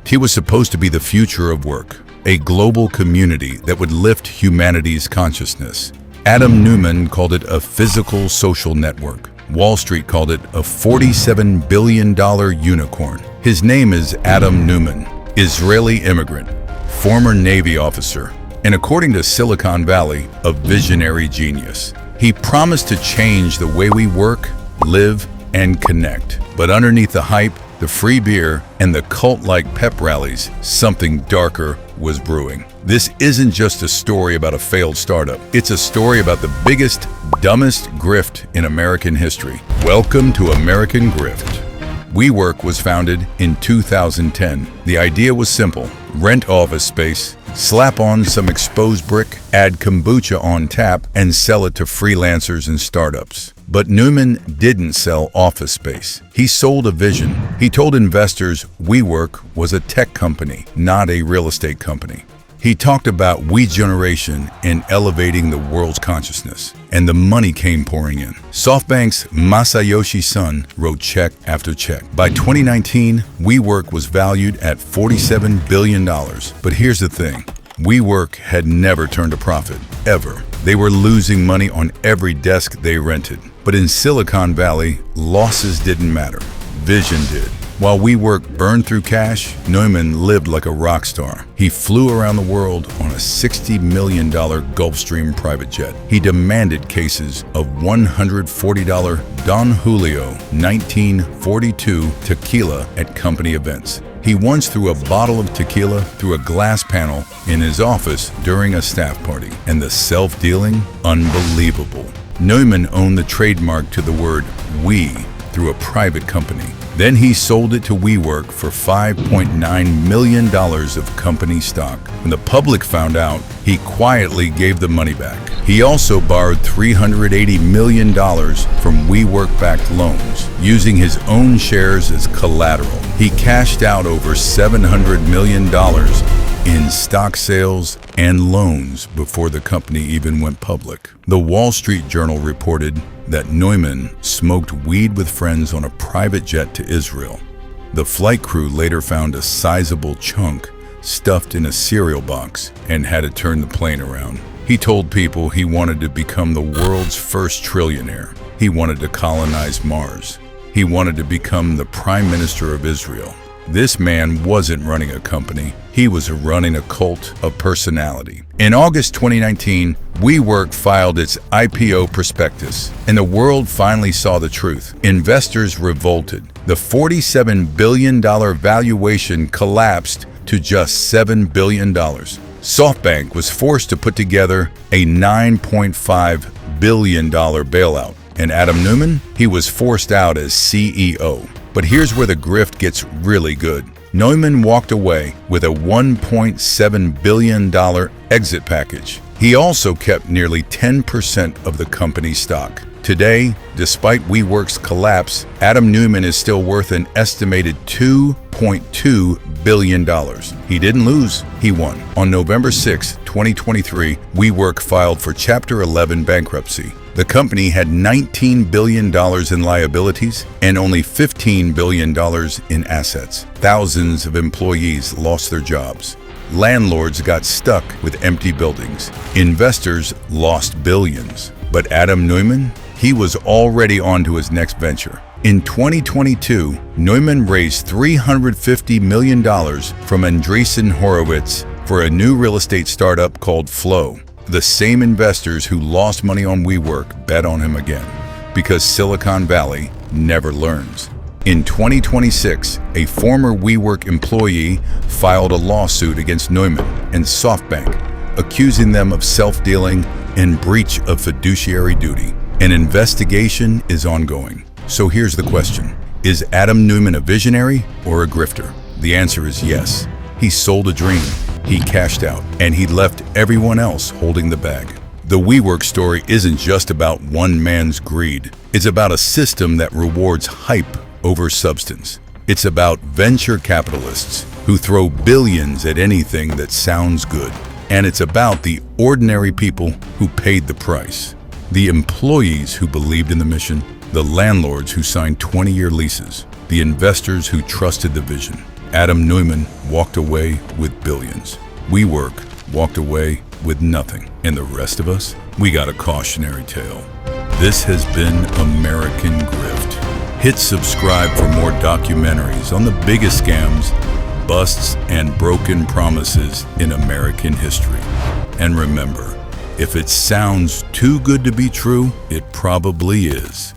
He was supposed to be the future of work, a global community that would lift humanity's consciousness. Adam Neumann called it a physical social network. Wall Street called it a $47 billion unicorn. His name is Adam Neumann, Israeli immigrant, former Navy officer, and according to Silicon Valley, a visionary genius. He promised to change the way we work, live, and connect. But underneath the hype, the free beer, and the cult-like pep rallies, something darker was brewing. This isn't just a story about a failed startup. It's a story about the biggest, dumbest grift in American history. Welcome to American Grift. WeWork was founded in 2010. The idea was simple: rent office space, slap on some exposed brick, add kombucha on tap, and sell it to freelancers and startups. But Neumann didn't sell office space. He sold a vision. He told investors WeWork was a tech company, not a real estate company. He talked about we generation and elevating the world's consciousness, and the money came pouring in. SoftBank's Masayoshi Son wrote check after check. By 2019, WeWork was valued at $47 billion. But here's the thing: WeWork had never turned a profit, ever. They were losing money on every desk they rented. But in Silicon Valley, losses didn't matter. Vision did. While WeWork burned through cash, Neumann lived like a rock star. He flew around the world on a $60 million Gulfstream private jet. He demanded cases of $140 Don Julio 1942 tequila at company events. He once threw a bottle of tequila through a glass panel in his office during a staff party. And the self-dealing? Unbelievable. Neumann owned the trademark to the word "we" through a private company. Then he sold it to WeWork for $5.9 million of company stock. When the public found out, he quietly gave the money back. He also borrowed $380 million from WeWork-backed loans, using his own shares as collateral. He cashed out over $700 million in stock sales and loans before the company even went public. The Wall Street Journal reported that Neumann smoked weed with friends on a private jet to Israel. The flight crew later found a sizable chunk stuffed in a cereal box and had to turn the plane around. He told people he wanted to become the world's first trillionaire. He wanted to colonize Mars. He wanted to become the Prime Minister of Israel. This man wasn't running a company. He was running a cult of personality. In August 2019, WeWork filed its IPO prospectus, and the world finally saw the truth. Investors revolted. The $47 billion valuation collapsed to just $7 billion. SoftBank was forced to put together a $9.5 billion bailout. And Adam Neumann, he was forced out as CEO. But here's where the grift gets really good. Neumann walked away with a $1.7 billion exit package. He also kept nearly 10% of the company's stock. Today, despite WeWork's collapse, Adam Neumann is still worth an estimated $2.2 billion. He didn't lose, he won. On November 6, 2023, WeWork filed for Chapter 11 bankruptcy. The company had $19 billion in liabilities and only $15 billion in assets. Thousands of employees lost their jobs. Landlords got stuck with empty buildings. Investors lost billions. But Adam Neumann, he was already on to his next venture. In 2022, Neumann raised $350 million from Andreessen Horowitz for a new real estate startup called Flow. The same investors who lost money on WeWork bet on him again, because Silicon Valley never learns. In 2026, a former WeWork employee filed a lawsuit against Neumann and SoftBank, accusing them of self-dealing and breach of fiduciary duty. An investigation is ongoing. So here's the question: is Adam Neumann a visionary or a grifter? The answer is yes. He sold a dream. He cashed out, and he left everyone else holding the bag. The WeWork story isn't just about one man's greed. It's about a system that rewards hype over substance. It's about venture capitalists who throw billions at anything that sounds good. And it's about the ordinary people who paid the price. The employees who believed in the mission, the landlords who signed 20-year leases, the investors who trusted the vision. Adam Neumann walked away with billions. WeWork walked away with nothing. And the rest of us, we got a cautionary tale. This has been American Grift. Hit subscribe for more documentaries on the biggest scams, busts, and broken promises in American history. And remember, if it sounds too good to be true, it probably is.